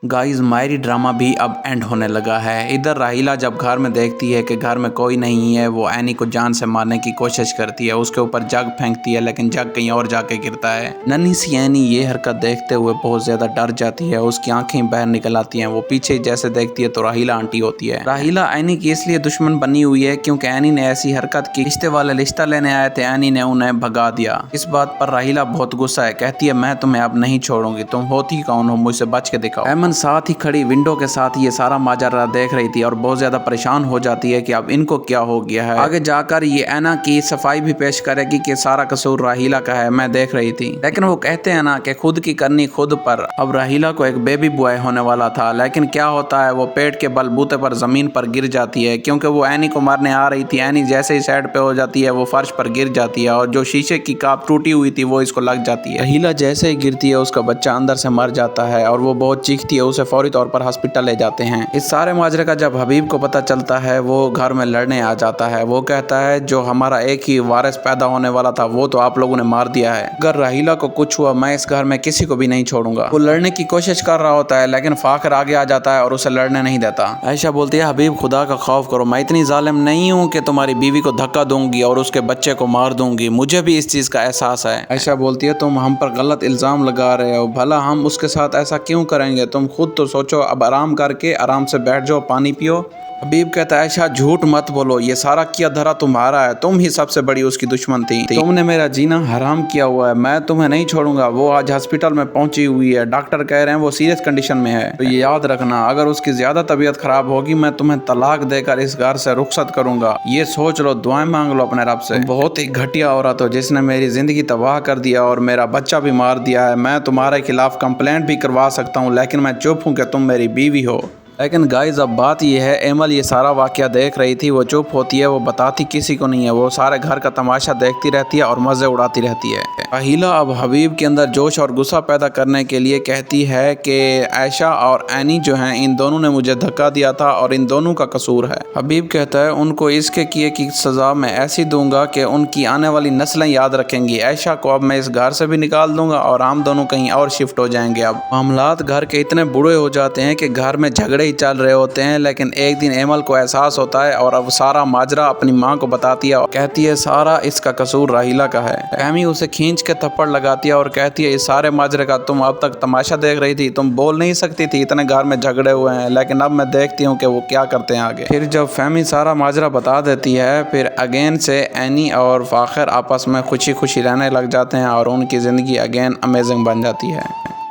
Guys मायरी drama भी अब and होने लगा है। इधर राहिला जब घर में देखती है कि घर में कोई नहीं है, वो एनी को जान से मारने की कोशिश करती है, उसके ऊपर जग फेंकती है, लेकिन जग कहीं और जाके गिरता है। नन्ही सी एनी ये हरकत देखते हुए बहुत ज्यादा डर जाती है, उसकी आंखें बाहर निकल आती हैं। वो पीछे जैसे देखती है तो राहिला आंटी होती है। राहिला एनी की इसलिए दुश्मन बनी हुई है क्योंकि एनी ने ऐसी हरकत की। रिश्ते वाले रिश्ता लेने आए थे, एनी ने उन्हें भगा दिया। इस बात पर राहिला बहुत गुस्सा है, कहती है मैं तुम्हें अब नहीं छोड़ूंगी, तुम होती कौन हो, मुझसे बच के दिखाओ। एमन साथ ही खड़ी विंडो के साथ ये सारा माजरा देख रही थी और बहुत ज्यादा परेशान हो जाती है कि अब इनको क्या हो गया है। आगे जाकर ये एना की सफाई भी पेश करेगी कि सारा कसूर राहिला का है, मैं देख रही थी। लेकिन वो कहते हैं ना कि खुद की करनी खुद पर। अब राहिला को एक बेबी बॉय होने वाला था, लेकिन क्या होता है वो पेट के बलबूते पर जमीन पर गिर जाती है क्योंकि वो एनी को मारने आ रही थी। एनी जैसे ही साइड पे हो जाती है वो फर्श पर गिर जाती है और जो शीशे की काप टूटी हुई थी वो इसको लग जाती है। राहिला जैसे ही गिरती है उसका बच्चा अंदर से मर जाता है और वो बहुत चीखती है, उसे फौरी तौर पर हॉस्पिटल ले जाते हैं। इस सारे माजरे का जब हबीब को पता चलता है वो घर में लड़ने आ जाता है। वो कहता है जो हमारा एक ही वारिस पैदा होने वाला था वो तो आप लोगों ने मार दिया है। अगर राहिला को कुछ हुआ मैं इस घर में किसी को भी नहीं छोड़ूंगा। वो लड़ने की कोशिश कर रहा होता है लेकिन फाखर आगे आ जाता है और उसे लड़ने नहीं देता। आयशा बोलती है हबीब खुदा का खौफ करो, मैं इतनी जालिम नहीं हूँ कि तुम्हारी बीवी को धक्का दूंगी और उसके बच्चे को मार दूंगी, मुझे भी इस चीज का एहसास है। आयशा बोलती है तुम हम पर गलत इल्जाम लगा रहे हो, भला हम उसके साथ ऐसा क्यों करेंगे, तुम खुद तो सोचो। अब आराम करके आराम से बैठ जाओ, पानी पियो। हबीब कहता है आयशा झूठ मत बोलो, ये सारा किया धरा तुम्हारा है, तुम ही सबसे बड़ी उसकी दुश्मन थी, तुमने मेरा जीना हराम किया हुआ है, मैं तुम्हें नहीं छोड़ूंगा। वो आज हॉस्पिटल में पहुंची हुई है, डॉक्टर कह रहे हैं वो सीरियस कंडीशन में है, तो ये याद रखना अगर उसकी ज्यादा तबीयत खराब होगी मैं तुम्हें तलाक देकर इस घर से रुखसत करूंगा। ये सोच लो, दुआएं मांग लो अपने रब से। बहुत ही घटिया औरत हो जिसने मेरी जिंदगी तबाह कर दिया और मेरा बच्चा भी मार दिया है। मैं तुम्हारे खिलाफ कंप्लेंट भी करवा सकता हूँ लेकिन मैं चुप हूँ कि तुम मेरी बीवी हो। लेकिन गाइस अब बात यह है, एमल ये सारा वाकया देख रही थी, वो चुप होती है, वो बताती किसी को नहीं है, वो सारे घर का तमाशा देखती रहती है और मजे उड़ाती रहती है। राहिला अब हबीब के अंदर जोश और गुस्सा पैदा करने के लिए कहती है कि आयशा और एनी जो हैं इन दोनों ने मुझे धक्का दिया था और इन दोनों का कसूर है। हबीब कहता है उनको इसके किए की सजा मैं ऐसी दूंगा कि उनकी आने वाली नस्लें याद रखेंगी। आयशा को अब मैं इस घर से भी निकाल दूंगा और हम दोनों कहीं और शिफ्ट हो जाएंगे। अब मामलात घर के इतने बुरे हो जाते हैं कि घर में झगड़े चल रहे होते हैं, लेकिन एक दिन एमल को एहसास होता है और अब सारा माजरा अपनी माँ को बताती है और कहती है सारा इसका कसूर राहिला का है। एमी उसे खींच के थप्पड़ लगाती है और कहती है इस सारे माजरे का तुम अब तक तमाशा देख रही थी, तुम बोल नहीं सकती थी, इतने घर में झगड़े हुए हैं, लेकिन अब मैं देखती हूँ कि वो क्या करते हैं आगे। फिर जब फैमी सारा माजरा बता देती है फिर अगेन से एनी और फाखर आपस में खुशी खुशी रहने लग जाते हैं और उनकी ज़िंदगी अगेन अमेजिंग बन जाती है।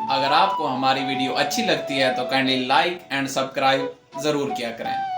अगर आपको हमारी वीडियो अच्छी लगती है तो काइंडली लाइक एंड सब्सक्राइब ज़रूर किया करें।